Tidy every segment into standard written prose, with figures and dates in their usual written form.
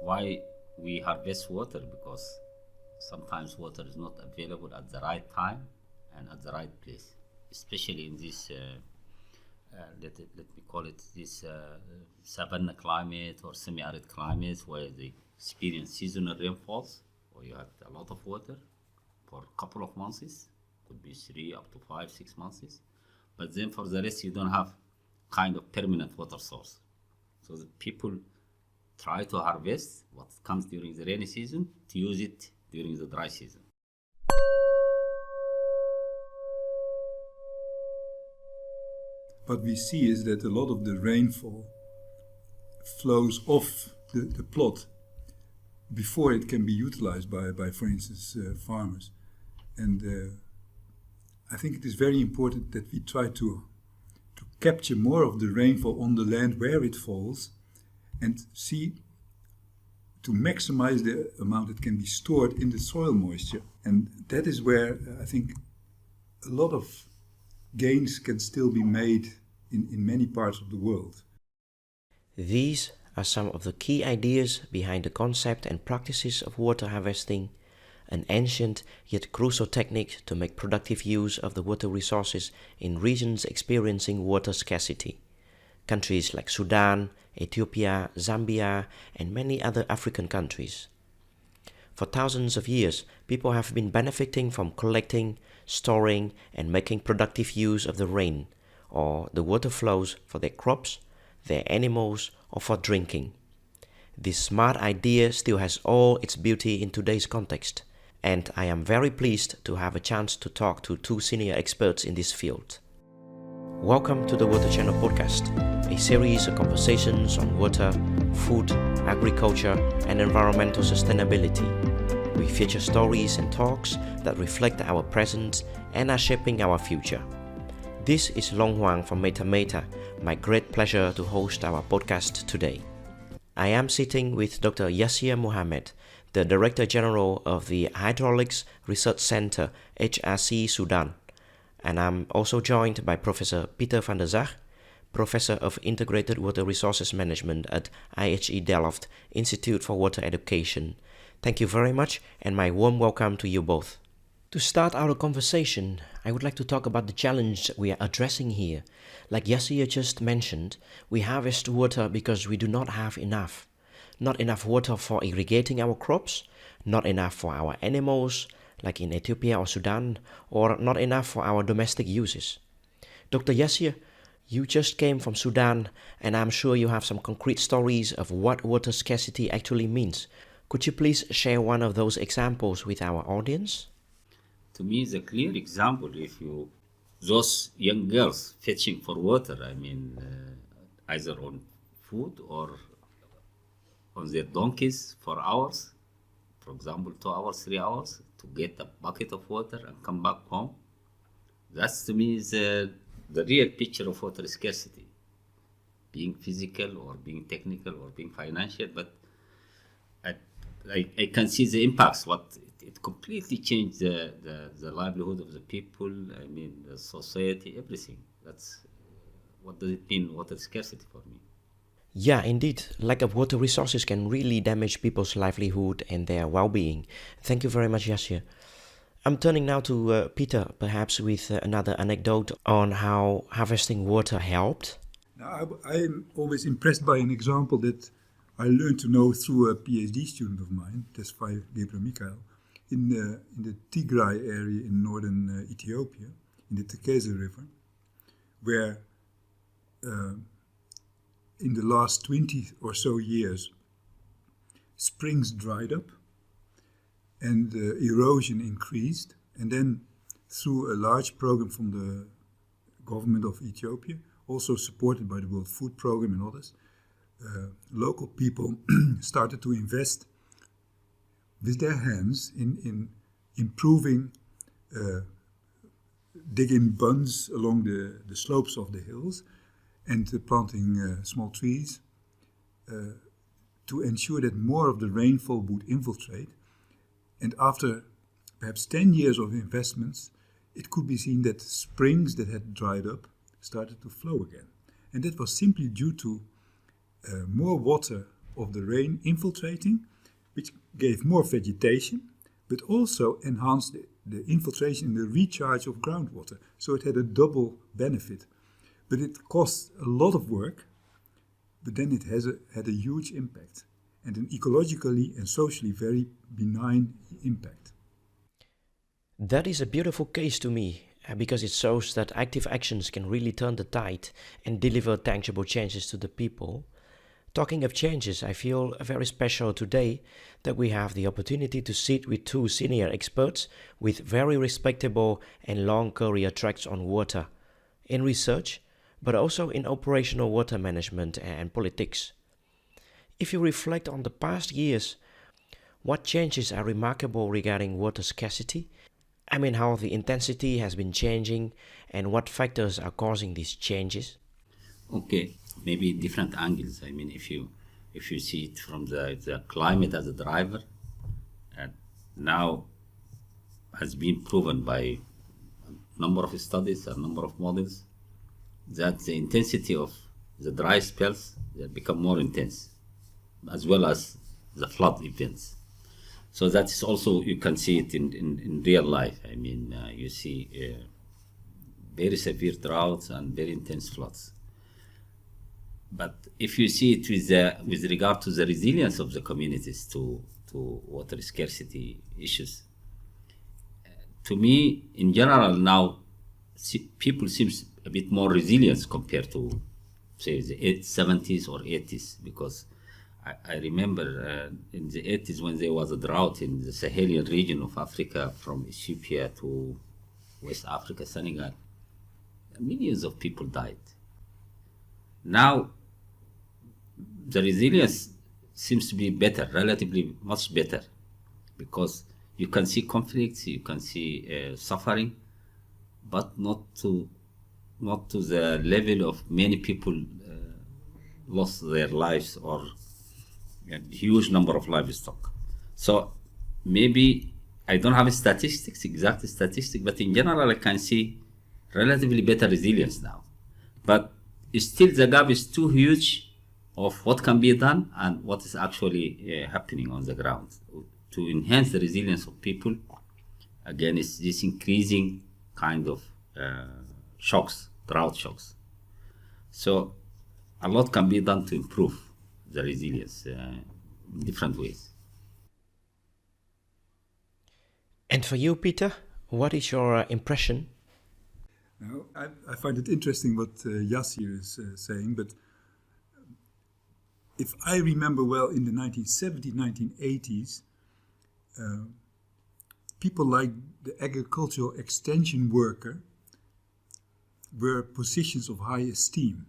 why we harvest water, because sometimes water is not available at the right time and at the right place, especially in this let me call it this savanna climate or semi-arid climate, where they experience seasonal rainfalls, or you have a lot of water for a couple of months, could be 3 up to 5 6 months, but then for the rest you don't have kind of permanent water source. So the people try to harvest what comes during the rainy season to use it during the dry season. What we see is that a lot of the rainfall flows off the plot before it can be utilized by for instance, farmers. And I think it is very important that we try to capture more of the rainfall on the land where it falls, and see to maximize the amount that can be stored in the soil moisture. And that is where I think a lot of gains can still be made in many parts of the world. These are some of the key ideas behind the concept and practices of water harvesting, an ancient yet crucial technique to make productive use of the water resources in regions experiencing water scarcity. Countries like Sudan, Ethiopia, Zambia, and many other African countries. For thousands of years, people have been benefiting from collecting, storing, and making productive use of the rain, or the water flows for their crops, their animals, or for drinking. This smart idea still has all its beauty in today's context, and I am very pleased to have a chance to talk to two senior experts in this field. Welcome to the Water Channel podcast, a series of conversations on water, food, agriculture, and environmental sustainability. We feature stories and talks that reflect our present and are shaping our future. This is Long Huang from Meta Meta, my great pleasure to host our podcast today. I am sitting with Dr. Yasir Mohamed, the Director General of the Hydraulics Research Center, HRC Sudan, and I'm also joined by Professor Pieter van der Zaag, Professor of Integrated Water Resources Management at IHE Delft, Institute for Water Education. Thank you very much, and my warm welcome to you both. To start our conversation, I would like to talk about the challenge we are addressing here. Like Yasir just mentioned, we harvest water because we do not have enough. Not enough water for irrigating our crops, not enough for our animals, like in Ethiopia or Sudan, or not enough for our domestic uses. Dr. Yasir, you just came from Sudan, and I'm sure you have some concrete stories of what water scarcity actually means. Could you please share one of those examples with our audience? To me, the clear example, those young girls fetching for water, either on food or on their donkeys for hours, for example, 2 hours, 3 hours, to get a bucket of water and come back home. That's, to me, the real picture of water scarcity, being physical or being technical or being financial, but I can see the impacts, it completely changed the livelihood of the people, the society, everything. That's what does it mean, water scarcity for me. Yeah, indeed. Lack of water resources can really damage people's livelihood and their well-being. Thank you very much, Yasir. I'm turning now to Pieter, perhaps with another anecdote on how harvesting water helped. Now, I'm always impressed by an example that I learned to know through a PhD student of mine, Tesfaye Gebremichael, in the Tigray area in northern Ethiopia, in the Tekeze River, where in the last 20 or so years, springs dried up and erosion increased. And then through a large program from the government of Ethiopia, also supported by the World Food Programme and others, local people started to invest with their hands in improving, digging bunds along the slopes of the hills and planting small trees to ensure that more of the rainfall would infiltrate. And after perhaps 10 years of investments, it could be seen that springs that had dried up started to flow again. And that was simply due to more water of the rain infiltrating, which gave more vegetation, but also enhanced the infiltration and the recharge of groundwater. So it had a double benefit. But it cost a lot of work, but then it had a huge impact, and an ecologically and socially very benign impact. That is a beautiful case to me, because it shows that active actions can really turn the tide and deliver tangible changes to the people. Talking of changes, I feel very special today that we have the opportunity to sit with two senior experts with very respectable and long career tracks on water, in research, but also in operational water management and politics. If you reflect on the past years, what changes are remarkable regarding water scarcity? I mean, how the intensity has been changing and what factors are causing these changes? Okay, maybe different angles. I mean, if you see it from the climate as a driver, now has been proven by a number of studies, a number of models, that the intensity of the dry spells become more intense, as well as the flood events. So that is also, you can see it in real life. I mean, you see very severe droughts and very intense floods. But if you see it with regard to the resilience of the communities to water scarcity issues, to me, in general now, people seem a bit more resilient compared to, say, the 70s or 80s, because I remember in the 80s when there was a drought in the Sahelian region of Africa, from Ethiopia to West Africa, Senegal, millions of people died. Now, the resilience seems to be better, relatively much better, because you can see conflicts, you can see suffering, but not to the level of many people lost their lives, or a huge number of livestock. So maybe I don't have exact statistics, but in general I can see relatively better resilience now. But still the gap is too huge of what can be done and what is actually happening on the ground. To enhance the resilience of people, again, it's this increasing kind of shocks, drought shocks. So a lot can be done to improve the resilience in different ways. And for you, Pieter, what is your impression? Now, I find it interesting what Yasir is saying, but if I remember well, in the 1970s, 1980s, people like the agricultural extension worker were positions of high esteem,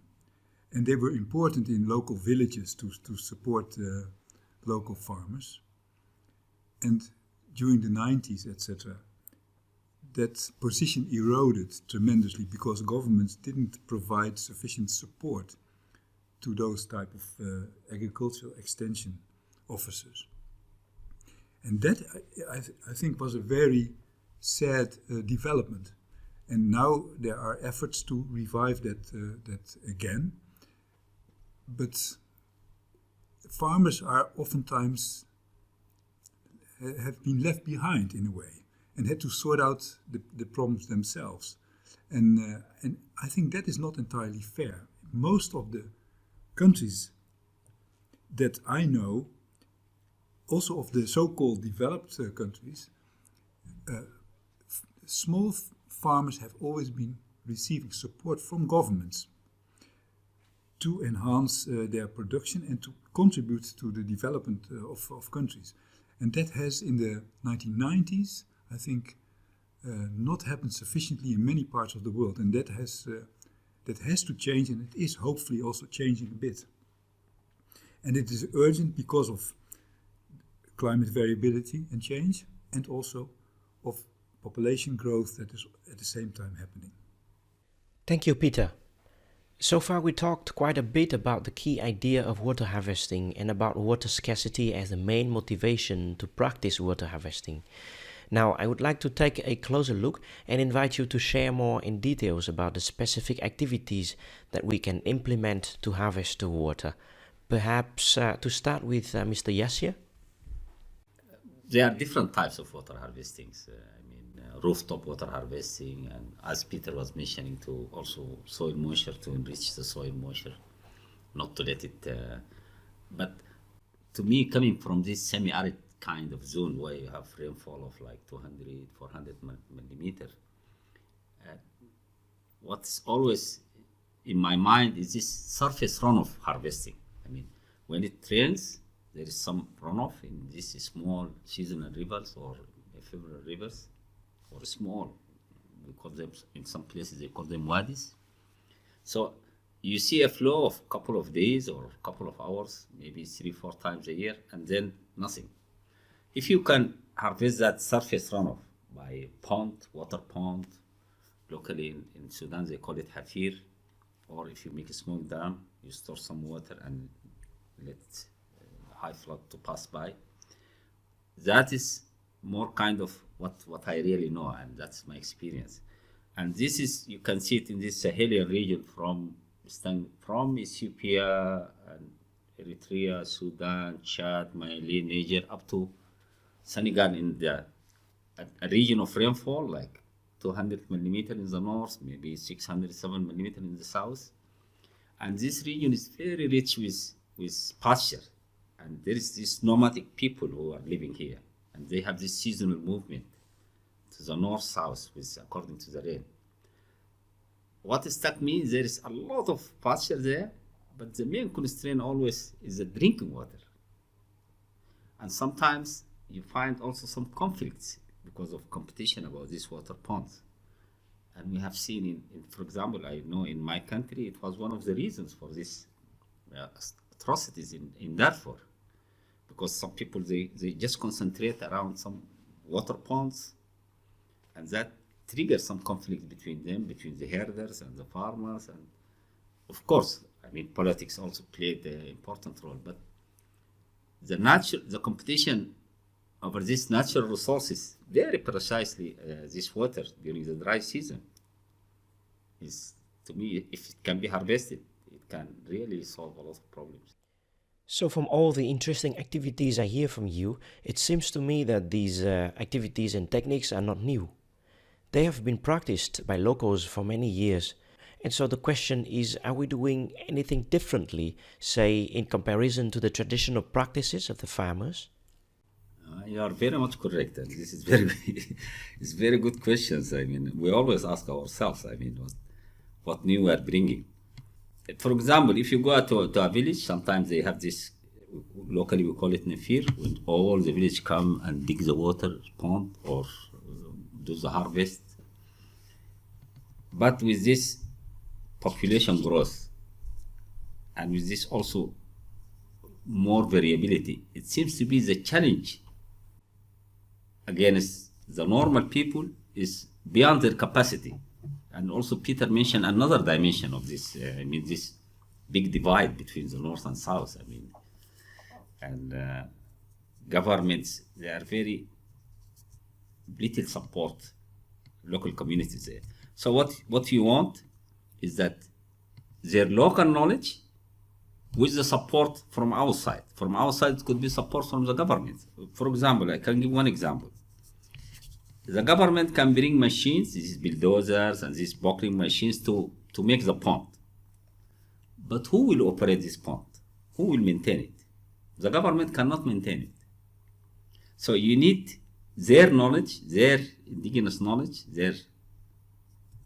and they were important in local villages to support local farmers. And during the 90s, etc., that position eroded tremendously because governments didn't provide sufficient support to those type of agricultural extension officers. And that, I think, was a very sad development. And now there are efforts to revive that again. But farmers are oftentimes have been left behind in a way and had to sort out the problems themselves. And I think that is not entirely fair. Most of the countries that I know, also of the so-called developed countries, small farmers have always been receiving support from governments to enhance their production and to contribute to the development of countries. And that has, in the 1990s, I think, not happened sufficiently in many parts of the world. And that has to change, and it is hopefully also changing a bit. And it is urgent because of climate variability and change, and also of population growth that is at the same time happening. Thank you, Pieter. So far we talked quite a bit about the key idea of water harvesting and about water scarcity as the main motivation to practice water harvesting. Now I would like to take a closer look and invite you to share more in details about the specific activities that we can implement to harvest the water. Perhaps to start with Mr. Yasir? There are different types of water harvesting. Rooftop water harvesting, and as Peter was mentioning, to also soil moisture, to enrich the soil moisture, not to let it. But to me, coming from this semi-arid kind of zone where you have rainfall of like 200, 400 millimeter, what's always in my mind is this surface runoff harvesting. When it rains, there is some runoff in these small seasonal rivers or ephemeral rivers, or small, we call them, in some places they call them wadis. So you see a flow of a couple of days or a couple of hours, maybe 3-4 times a year, and then nothing. If you can harvest that surface runoff by pond, water pond, locally in Sudan they call it hafir, or if you make a small dam, you store some water and let high flood to pass by. That is more kind of what I really know, and that's my experience. And this is, you can see it in this Sahelian region from Ethiopia and Eritrea, Sudan, Chad, Mali, Niger, up to Senegal, in a region of rainfall like 200 millimeter in the north, maybe 600, 7 millimeter in the south. And this region is very rich with pasture. And there is this nomadic people who are living here. And they have this seasonal movement to the north-south according to the rain. What struck me, there is a lot of pasture there, but the main constraint always is the drinking water. And sometimes you find also some conflicts because of competition about these water ponds. And we have seen, for example, I know in my country, it was one of the reasons for this atrocities in Darfur. Because some people, they just concentrate around some water ponds, and that triggers some conflict between them, between the herders and the farmers. And of course, politics also played an important role, but the competition over these natural resources, very precisely this water during the dry season, is, to me, if it can be harvested, it can really solve a lot of problems. So from all the interesting activities I hear from you, it seems to me that these activities and techniques are not new. They have been practiced by locals for many years. And so the question is, are we doing anything differently, say, in comparison to the traditional practices of the farmers? You are very much correct, and this is it's very good questions. We always ask ourselves, what new we are bringing. For example, if you go to a village, sometimes they have this, locally we call it nefir, when all the village come and dig the water pond or do the harvest. But with this population growth, and with this also more variability, it seems to be the challenge against the normal people is beyond their capacity. And also Peter mentioned another dimension of this, this big divide between the north and south. Governments, they are very little support local communities there. So what you want is that their local knowledge with the support from outside. From outside, it could be support from the government. For example, I can give one example. The government can bring machines, these bulldozers and these buckling machines to make the pond. But who will operate this pond? Who will maintain it? The government cannot maintain it. So you need their knowledge, their indigenous knowledge, their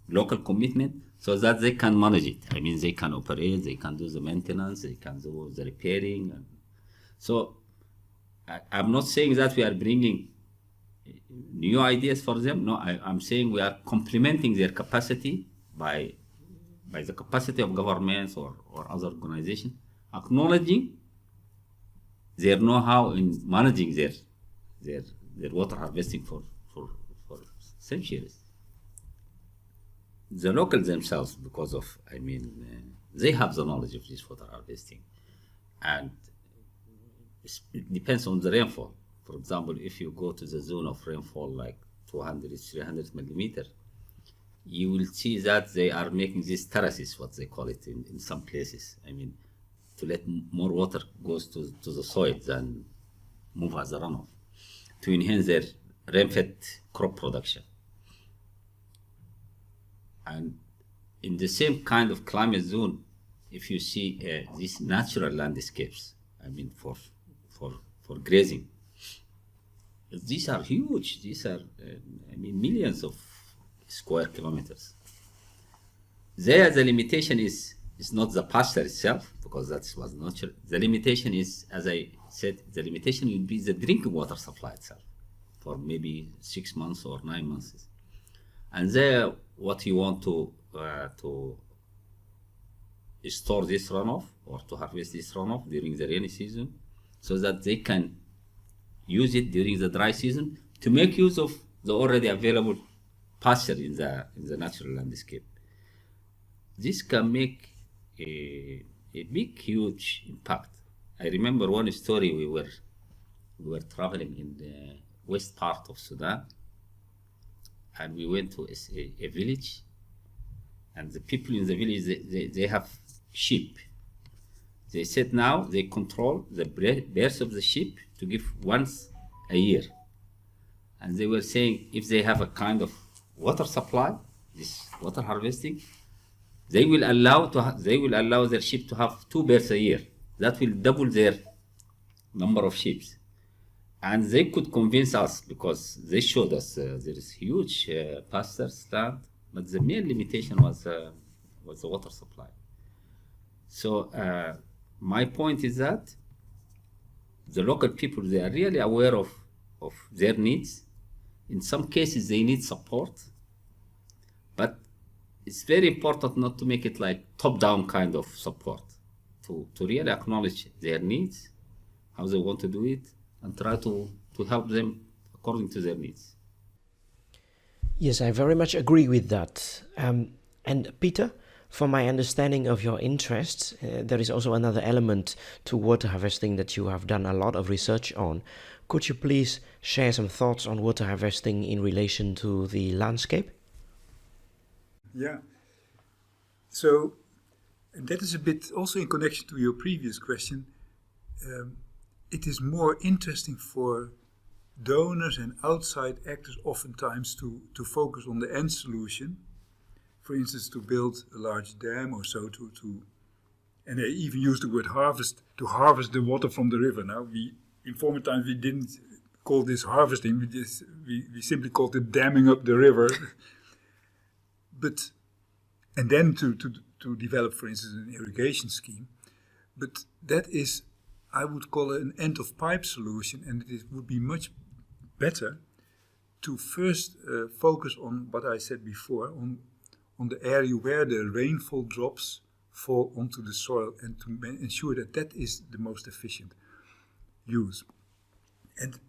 local commitment, so that they can manage it. They can operate, they can do the maintenance, they can do the repairing. So I'm not saying that we are bringing new ideas for them. No, I'm saying we are complementing their capacity by the capacity of governments or other organizations, acknowledging their know-how in managing their water harvesting for centuries. The locals themselves, because of, they have the knowledge of this water harvesting, and it depends on the rainfall. For example, if you go to the zone of rainfall like 200, 300 millimeter, you will see that they are making these terraces, what they call it in some places. to let more water goes to the soil than move as a runoff, to enhance their rain-fed crop production. And in the same kind of climate zone, if you see these natural landscapes, I mean for grazing, these are huge. These are, I mean, millions of square kilometers. There, the limitation is not the pasture itself, because that was natural. The limitation is, as I said, the limitation will be the drinking water supply itself for maybe 6 months or 9 months. And there, what you want to store this runoff or to harvest this runoff during the rainy season, so that they can use it during the dry season to make use of the already available pasture in the natural landscape. This can make a big, huge impact. I remember one story. We were traveling in the west part of Sudan, and we went to a village, and the people in the village, they have sheep. They said now they control the birth of the sheep to give once a year. And they were saying if they have a kind of water supply, this water harvesting, they will allow their sheep to have 2 births a year. That will double their number of sheep. And they could convince us, because they showed us there is huge pastures land, but the main limitation was the water supply. So my point is that the local people, they are really aware of their needs. In some cases, they need support, but it's very important not to make it like top-down kind of support, to really acknowledge their needs, how they want to do it, and try to help them according to their needs. Yes, I very much agree with that. And Pieter, from my understanding of your interests, there is also another element to water harvesting that you have done a lot of research on. Could you please share some thoughts on water harvesting in relation to the landscape? Yeah. So, and that is a bit also in connection to your previous question. It is more interesting for donors and outside actors oftentimes to focus on the end solution. For instance, to build a large dam or so, and they even use the word harvest, to harvest the water from the river. Now, in former times we didn't call this harvesting, we simply called it damming up the river. And then to develop, for instance, an irrigation scheme. But that is, I would call it an end-of-pipe solution, and it would be much better to first focus on what I said before, on the area where the rainfall drops fall onto the soil, and to ensure that that is the most efficient use. And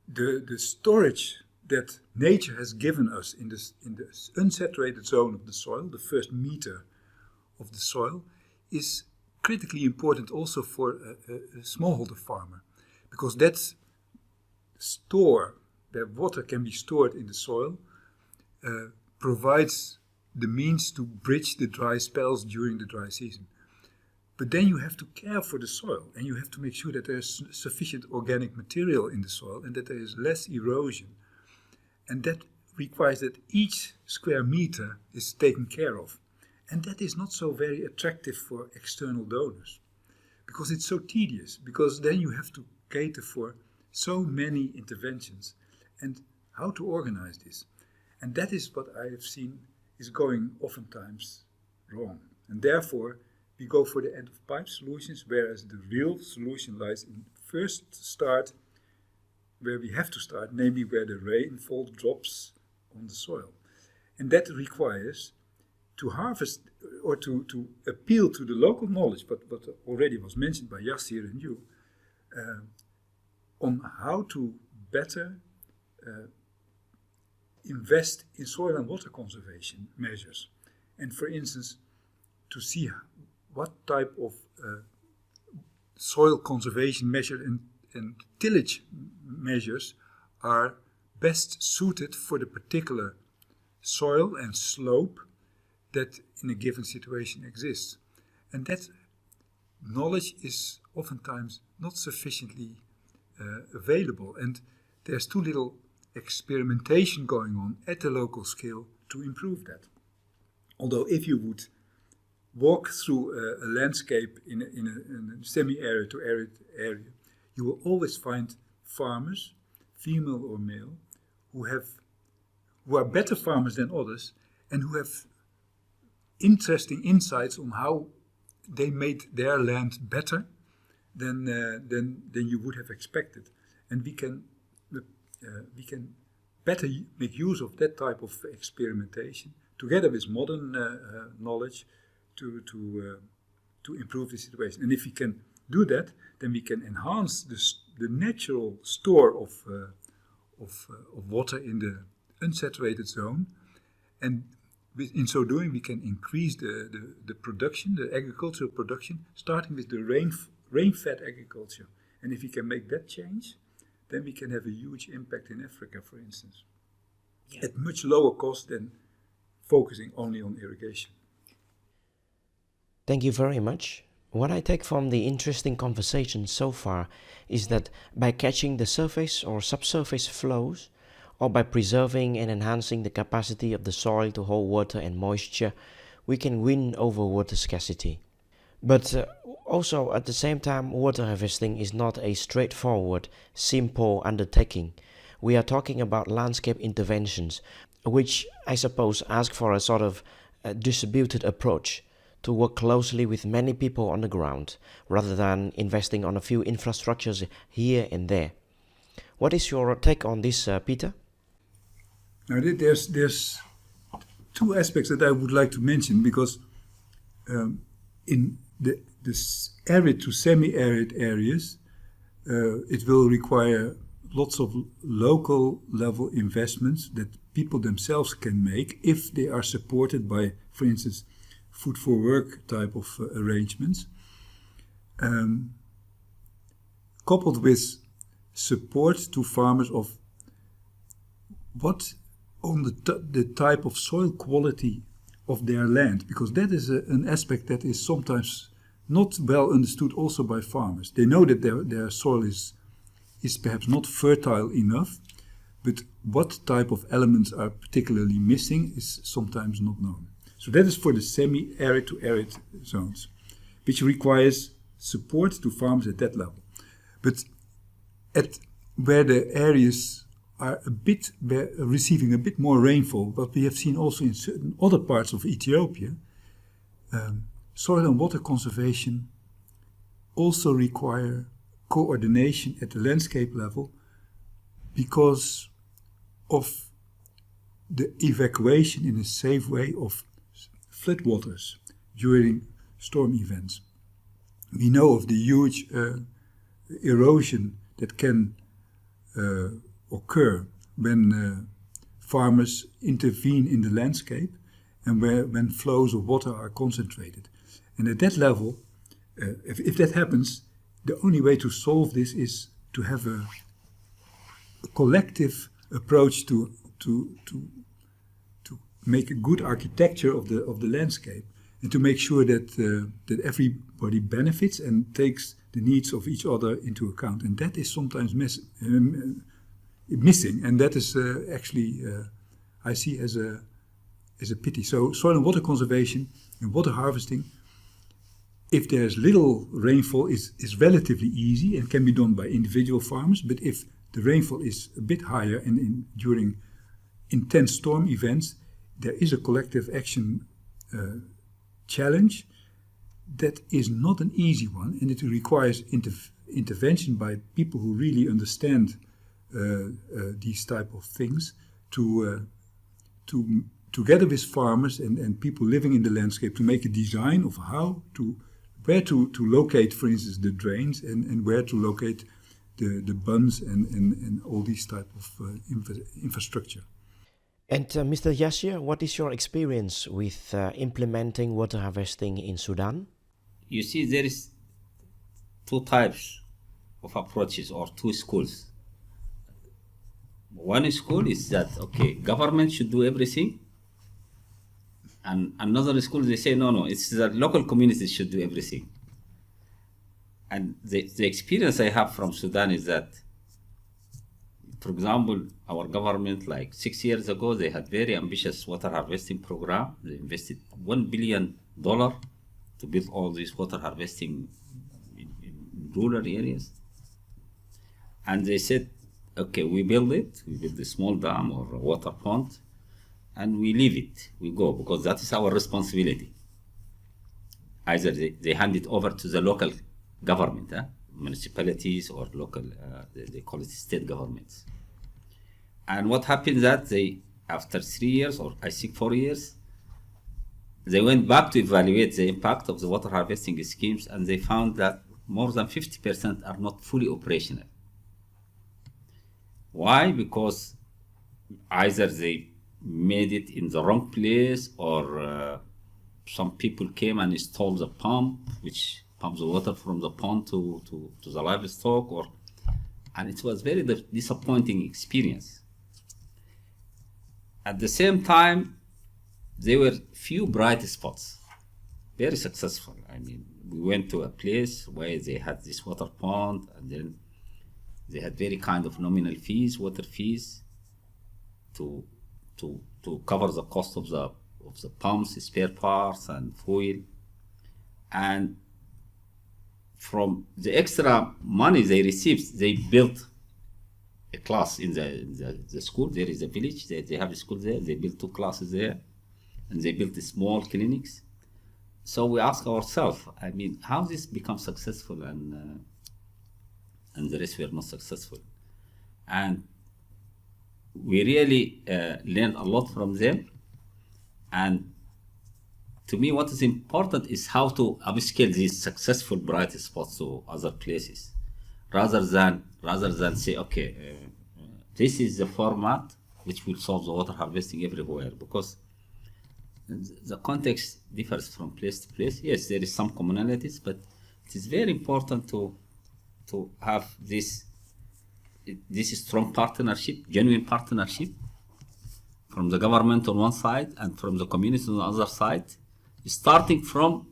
the storage that nature has given us in the unsaturated zone of the soil, the first meter of the soil, is critically important also for a smallholder farmer, because that store where water can be stored in the soil provides the means to bridge the dry spells during the dry season. But then you have to care for the soil, and you have to make sure that there is sufficient organic material in the soil and that there is less erosion. And that requires that each square meter is taken care of. And that is not so very attractive for external donors, because it's so tedious, because then you have to cater for so many interventions and how to organize this. And that is what I have seen is going oftentimes wrong. And therefore, we go for the end-of-pipe solutions, whereas the real solution lies in first start where we have to start, namely where the rainfall drops on the soil. And that requires to harvest or to appeal to the local knowledge, but what already was mentioned by Yasir and you, on how to better invest in soil and water conservation measures. And for instance, to see what type of soil conservation measure and tillage measures are best suited for the particular soil and slope that in a given situation exists. And that knowledge is oftentimes not sufficiently available, and there's too little experimentation going on at the local scale to improve that. Although if you would walk through a landscape in a semi-arid to arid area, you will always find farmers, female or male, who are better farmers than others and who have interesting insights on how they made their land better than you would have expected. And we can better make use of that type of experimentation together with modern knowledge to improve the situation. And if we can do that, then we can enhance the natural store of water in the unsaturated zone, and in so doing we can increase the production, the agricultural production, starting with the rain-fed agriculture. And if we can make that change, then we can have a huge impact in Africa, for instance, at much lower cost than focusing only on irrigation. Thank you very much. What I take from the interesting conversation so far is that by catching the surface or subsurface flows, or by preserving and enhancing the capacity of the soil to hold water and moisture, we can win over water scarcity. But also at the same time, water harvesting is not a straightforward, simple undertaking. We are talking about landscape interventions, which I suppose ask for a sort of distributed approach, to work closely with many people on the ground, rather than investing on a few infrastructures here and there. What is your take on this, Pieter? Now, there's two aspects that I would like to mention, because in the arid to semi-arid areas, it will require lots of local level investments that people themselves can make if they are supported by, for instance, food for work type of arrangements, coupled with support to farmers of what on the type of soil quality of their land, because that is an aspect that is sometimes not well understood also by farmers. They know that their soil is perhaps not fertile enough, but what type of elements are particularly missing is sometimes not known. So that is for the semi-arid to arid zones, which requires support to farmers at that level. But where the areas are receiving a bit more rainfall, what we have seen also in certain other parts of Ethiopia, soil and water conservation also require coordination at the landscape level because of the evacuation in a safe way of floodwaters during storm events. We know of the huge erosion that can occur when farmers intervene in the landscape and when flows of water are concentrated. And at that level, if that happens, the only way to solve this is to have a collective approach to make a good architecture of the landscape, and to make sure that everybody benefits and takes the needs of each other into account. And that is sometimes missing, and that is actually I see as a pity. So soil and water conservation and water harvesting, if there's little rainfall, is relatively easy and can be done by individual farmers. But if the rainfall is a bit higher and during intense storm events, there is a collective action challenge that is not an easy one, and it requires intervention by people who really understand these type of things to together with farmers and people living in the landscape, to make a design of where to locate, for instance, the drains and where to locate the bunds and all these type of infrastructure. And Mr. Yasir, what is your experience with implementing water harvesting in Sudan? You see, there is two types of approaches or two schools. One school is that, okay, government should do everything. And another school, they say, no, it's the local communities should do everything. And the experience I have from Sudan is that, for example, our government, like 6 years ago, they had very ambitious water harvesting program. They invested $1 billion to build all these water harvesting in rural areas. And they said, okay, we build a small dam or a water pond, and we leave it, we go, because that is our responsibility. Either they hand it over to the local government, municipalities or local, they call it state governments. And what happened that after 3 years, or I think 4 years, they went back to evaluate the impact of the water harvesting schemes, and they found that more than 50% are not fully operational. Why? Because either they made it in the wrong place, or some people came and installed the pump, which pumps the water from the pond to the livestock, and it was very disappointing experience. At the same time, there were few bright spots, very successful. I mean, we went to a place where they had this water pond, and then they had very kind of nominal fees, water fees, to cover the cost of the pumps, spare parts, and fuel. And from the extra money they received, they built a class in the school. There is a village, they have a school there. They built 2 classes there, and they built small clinics. So we ask ourselves, I mean, how this becomes successful, and the rest were not successful. And we really learned a lot from them. And to me, what is important is how to upscale these successful bright spots to other places, rather than say, okay, this is the format which will solve the water harvesting everywhere, because the context differs from place to place. Yes, there is some commonalities, but it is very important to have this strong partnership, genuine partnership, from the government on one side and from the community on the other side, starting from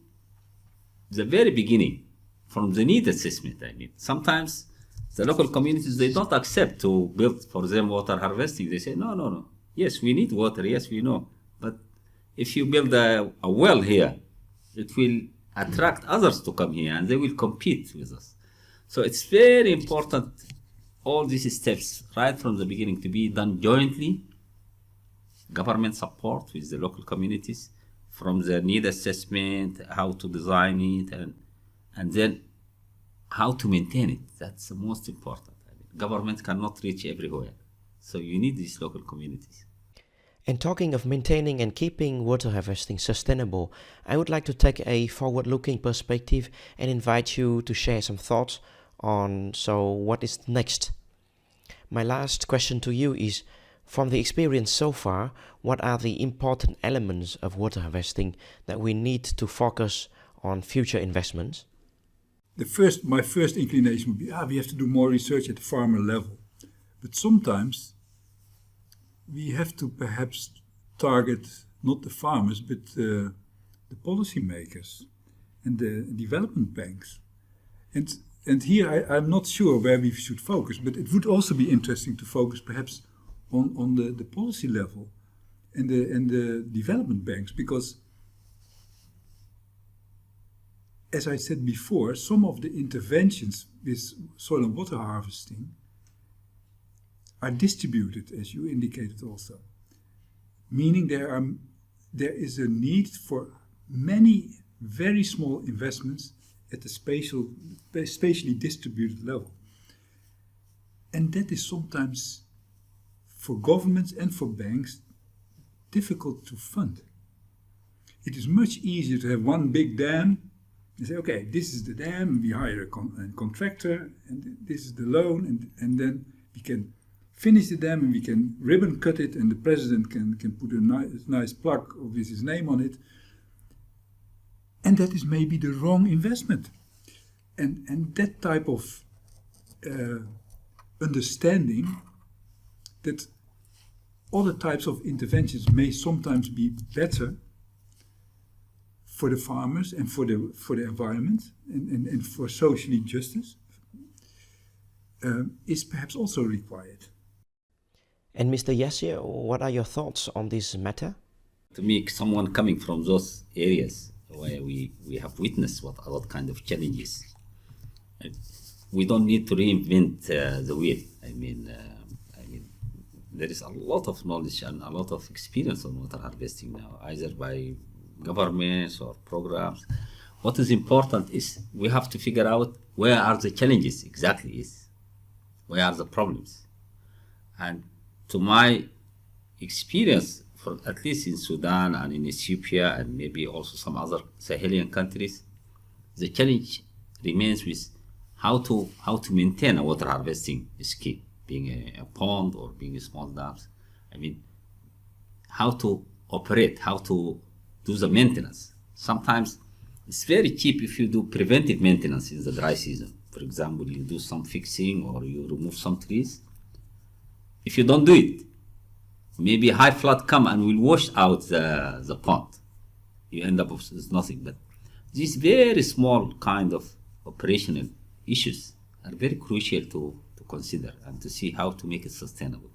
the very beginning, from the need assessment. I mean, sometimes the local communities, they don't accept to build for them water harvesting. They say, no. Yes, we need water. Yes, we know. But if you build a well here, it will attract others to come here, and they will compete with us. So it's very important, all these steps, right from the beginning, to be done jointly, government support with the local communities, from the need assessment, how to design it, and then how to maintain it. That's the most important. I mean, government cannot reach everywhere, so you need these local communities. And talking of maintaining and keeping water harvesting sustainable, I would like to take a forward-looking perspective and invite you to share some thoughts on what is next. My last question to you is, from the experience so far, what are the important elements of water harvesting that we need to focus on future investments? My first inclination would be, we have to do more research at the farmer level. But sometimes we have to perhaps target not the farmers, but the policymakers and the development banks. And here I'm not sure where we should focus, but it would also be interesting to focus perhaps on the policy level and the development banks, because, as I said before, some of the interventions with soil and water harvesting are distributed, as you indicated also, meaning there is a need for many very small investments at the spatially distributed level. And that is sometimes, for governments and for banks, difficult to fund. It is much easier to have one big dam and say, okay, this is the dam, and we hire a contractor, and this is the loan, and then we can finish the dam and we can ribbon cut it, and the president can put a nice plaque with his name on it. And that is maybe the wrong investment. And that type of understanding that other types of interventions may sometimes be better for the farmers and for the environment and for socially justice is perhaps also required. And Mr. Yasir, what are your thoughts on this matter? To me, someone coming from those areas where we have witnessed what kind of challenges, we don't need to reinvent the wheel. I mean, there is a lot of knowledge and a lot of experience on water harvesting now, either by governments or programs. What is important is we have to figure out where are the challenges exactly, where are the problems. And to my experience, for at least in Sudan and in Ethiopia and maybe also some other Sahelian countries, the challenge remains with how to maintain a water harvesting scheme, being a pond or being a small dams. I mean, how to operate, how to do the maintenance. Sometimes it's very cheap if you do preventive maintenance in the dry season. For example, you do some fixing or you remove some trees. If you don't do it, maybe high flood come and will wash out the pond. You end up with nothing. But these very small kind of operational issues are very crucial to consider and to see how to make it sustainable.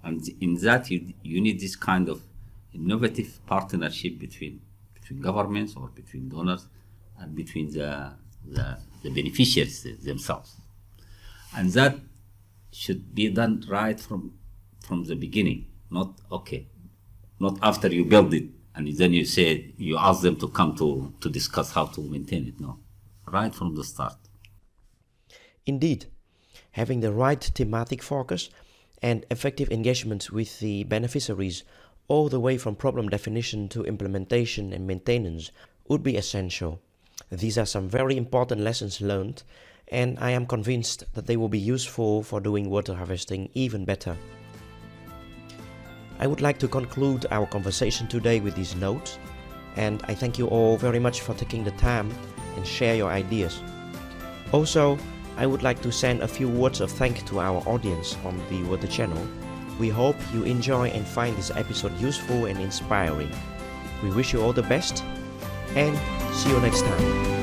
And in that, you need this kind of innovative partnership between governments or between donors and between the beneficiaries themselves. And that should be done right from the beginning, not after you build it and then you ask them to come to discuss how to maintain it. No, right from the start. Indeed, having the right thematic focus and effective engagement with the beneficiaries all the way from problem definition to implementation and maintenance would be essential. These are some very important lessons learned, and I am convinced that they will be useful for doing water harvesting even better. I would like to conclude our conversation today with these notes, and I thank you all very much for taking the time and share your ideas. Also, I would like to send a few words of thanks to our audience on the Water Channel. We hope you enjoy and find this episode useful and inspiring. We wish you all the best and see you next time.